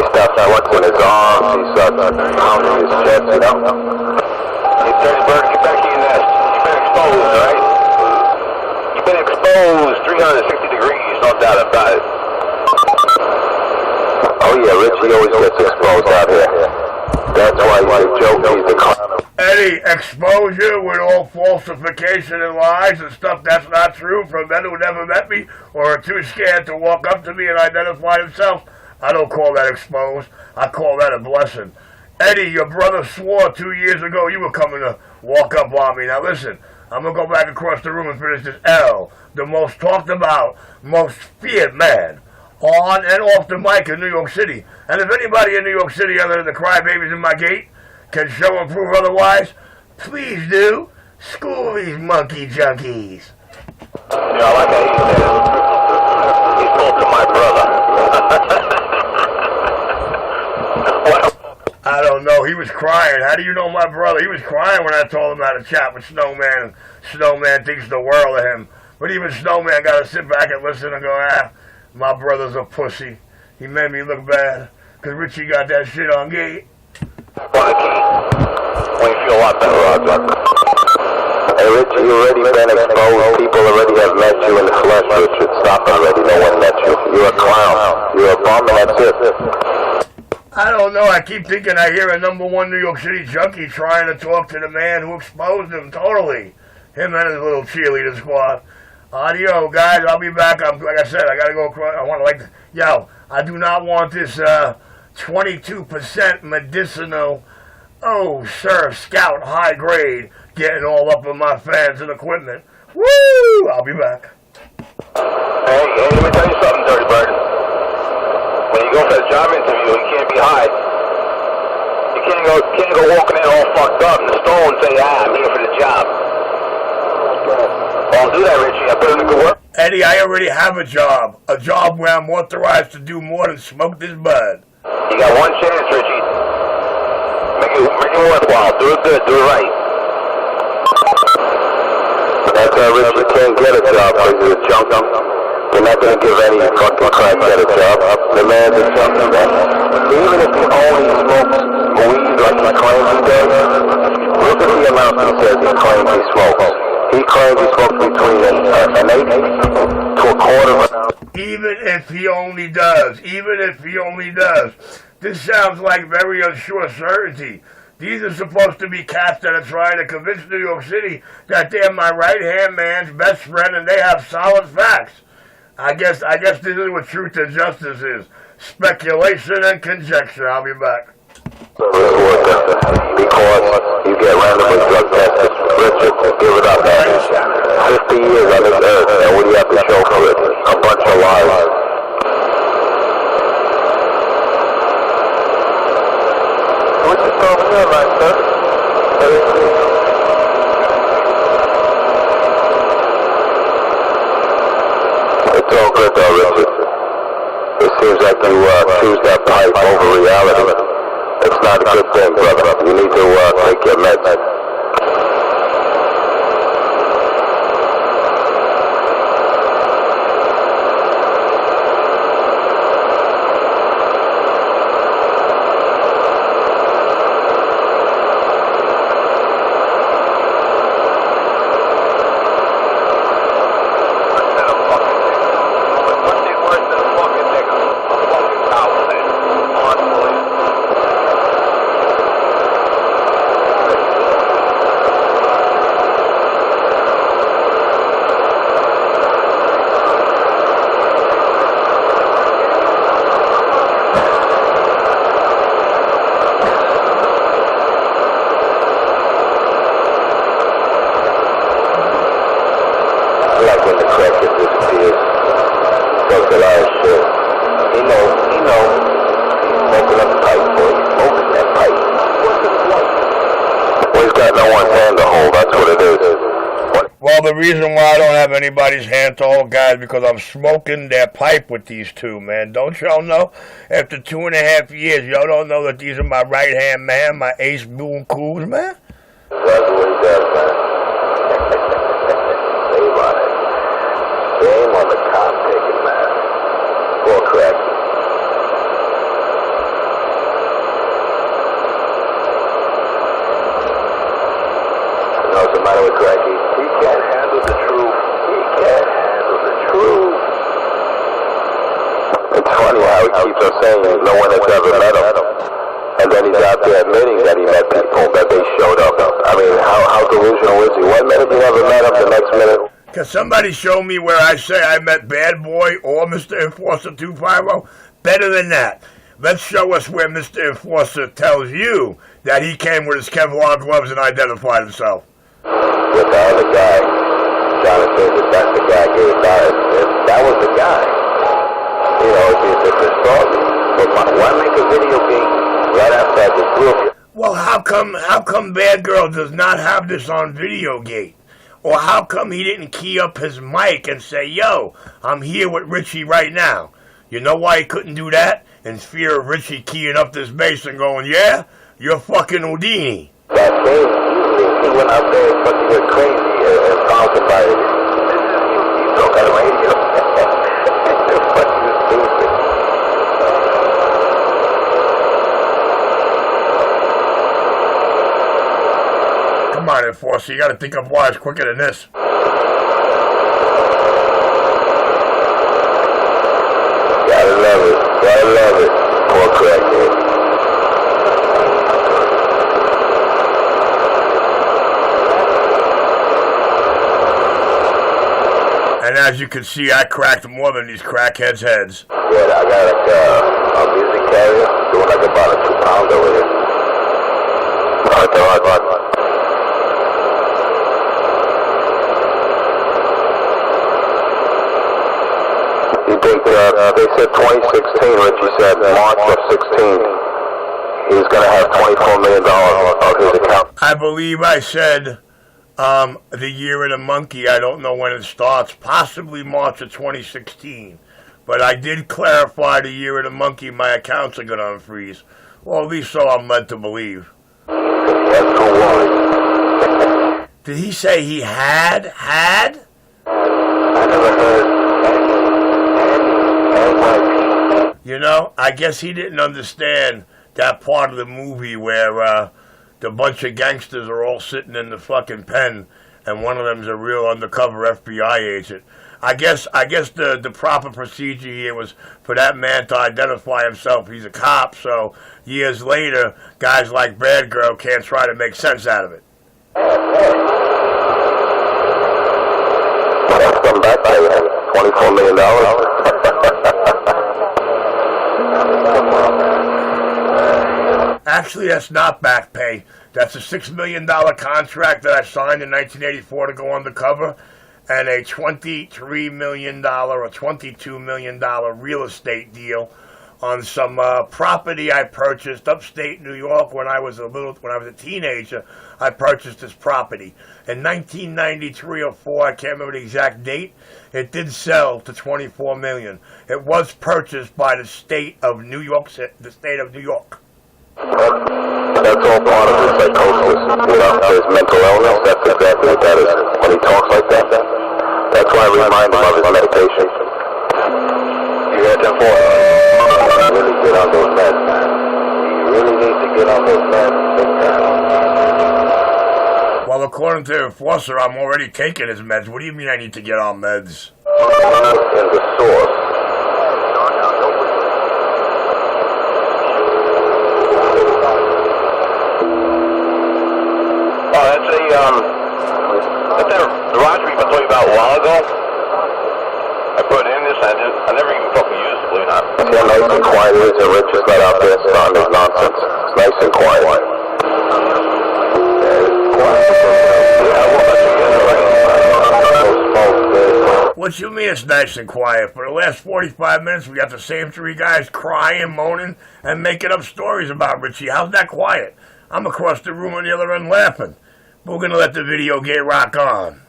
Stuff what's in his arms, he starts pounding his chest, you know? Hey, Dirty Bird, get back in your nest. You've been exposed, alright? You've been exposed 360 degrees, no doubt about it. Oh yeah, Richie always gets exposed out here. That's why you joke he's the clown. Any exposure with all falsification and lies and stuff that's not true from men who never met me or are too scared to walk up to me and identify themselves, I don't call that exposed. I call that a blessing. Eddie, your brother swore 2 years ago you were coming to walk up on me. Now listen, I'm going to go back across the room and finish this. L, the most talked about, most feared man on and off the mic in New York City. And if anybody in New York City other than the crybabies in my gate can show and prove otherwise, please do. School these monkey junkies. Yeah, I like how he said it. He spoke to my brother. I don't know. He was crying. How do you know my brother? He was crying when I told him how to chat with Snowman. And Snowman thinks the world of him. But even Snowman got to sit back and listen and go, my brother's a pussy. He made me look bad. Because Richie got that shit on gate. When you feel a lot better, Roger. Hey Richie, you already been exposed. People already have met you in the flesh, Richard. Stop already. No one met you. You're a clown. You're a bum and that's it. I don't know. I keep thinking I hear a #1 New York City junkie trying to talk to the man who exposed him totally. Him and his little cheerleader squad. Audio, guys. I'll be back. Like I said, I got to go across. I want to yo, I do not want this 22% medicinal, oh, sir, scout high grade getting all up on my fans and equipment. Woo! I'll be back. Hey, let me tell you something, Dirty Bird. When you go for a job interview, you can't be high. You can't go walking in all fucked up in the store and say, I'm here for the job. Don't do that, Richie. I put in the good work. Eddie, I already have a job where I'm authorized to do more than smoke this bud. You got one chance, Richie. Make it worthwhile. Do it good. Do it right. That's why Richie can't get a job because he's a junk. They're not going to give any fucking crack at a job. The man's a junk, man. Even if he only smokes weed like he claims he does, look at the amount he says he claims he smokes. He claims he smokes between an eighth to a quarter of an ounce. Even if he only does. This sounds like very unsure certainty. These are supposed to be cats that are trying to convince New York City that they're my right-hand man's best friend and they have solid facts. I guess this is what truth and justice is. Speculation and conjecture. I'll be back. Because you get randomly drug tested. Richard, give it up, man. 50 years on this earth, and what do you have to show for it? A bunch of lies. What you talking about, sir? It's all good though, Richard. It seems like you choose that pipe over reality. It's not a good thing, brother. You need to take your meds. The reason why I don't have anybody's hand to hold, guys, because I'm smoking their pipe with these two, man. Don't y'all know? After 2.5 years, y'all don't know that these are my right-hand man, my ace boon cools, man? That's what he does, man. Shame on it. Shame on the cop taking, man. Poor crack. line with Cracky. He can't handle the truth. He can't handle the truth. It's funny how he keeps on saying no one has ever met him. And then he's out there admitting that he met people, that they showed up. I mean, how delusional is he? One minute he never met him, the next minute... Can somebody show me where I say I met Bad Boy or Mr. Enforcer 250? Better than that. Let's show us where Mr. Enforcer tells you that he came with his Kevlar gloves and identified himself. With the other guy, Jonathan, if that's the guy, if that was the guy, you know, it'd be a different story. But why make a video game right outside this group? Well, how come Bad Girl does not have this on Videogate? Or how come he didn't key up his mic and say, yo, I'm here with Richie right now? You know why he couldn't do that? In fear of Richie keying up this bass and going, yeah, you're fucking Houdini. That same evening, he went out there and fucking went crazy and falsified it. You talk on the radio. It's fucking stupid. Come on, Enforcer, you gotta think of wires quicker than this. Gotta love it. Poor crackhead. And as you can see, I cracked more than these crackheads' heads. Yeah, I got like a music carrier doing like about a 2-pounder with it. Alright. You think, they said 2016, Richie said March of 16, he's going to have $24 million of his account. I believe I said the year of the monkey. I don't know when it starts, possibly March of 2016. But I did clarify the year of the monkey, my accounts are going to unfreeze. Well, at least so I'm led to believe. That's so worried. Did he say he had? I never heard. You know, I guess he didn't understand that part of the movie where the bunch of gangsters are all sitting in the fucking pen and one of them's a real undercover FBI agent. I guess the proper procedure here was for that man to identify himself. He's a cop, so years later, guys like Bad Girl can't try to make sense out of it. Come back by $24 million. Actually, that's not back pay. That's a $6 million contract that I signed in 1984 to go undercover, and a $23 million or $22 million real estate deal on some property I purchased upstate New York when I was a teenager. I purchased this property in 1993 or 4. I can't remember the exact date. It did sell to $24 million. It was purchased by the state of New York. The state of New York. That's all part of his psychosis, you know, his mental illness. That's exactly what that is when he talks like that. That's why I remind him of his medication. You heard that for really get on those meds. You really need to get on those meds big time. Well, according to Enforcer, I'm already taking his meds. What do you mean I need to get on meds? In the source. That's that garage we've been talking about a while ago. I put in this, I never even fucking used it, believe it or not. See how nice and quiet it is, and Rich is not out there starting his nonsense. It's nice and quiet. What you mean it's nice and quiet? For the last 45 minutes, we got the same three guys crying, moaning, and making up stories about Richie. How's that quiet? I'm across the room on the other end laughing. But we're going to let the video get rock on.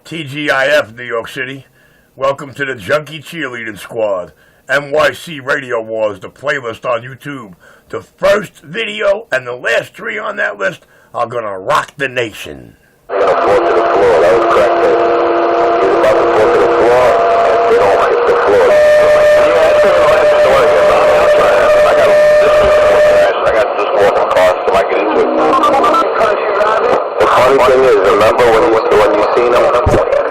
TGIF, New York City. Welcome to the Junkie Cheerleading Squad. NYC Radio Wars, the playlist on YouTube. The first video and the last three on that list are going to rock the nation. They're going to fall to the floor. That was correct. He's about to fall to the floor, and they don't hit the floor. Yeah, that's the last story. I got this walking car, so I get into it. is. Remember when you seen him?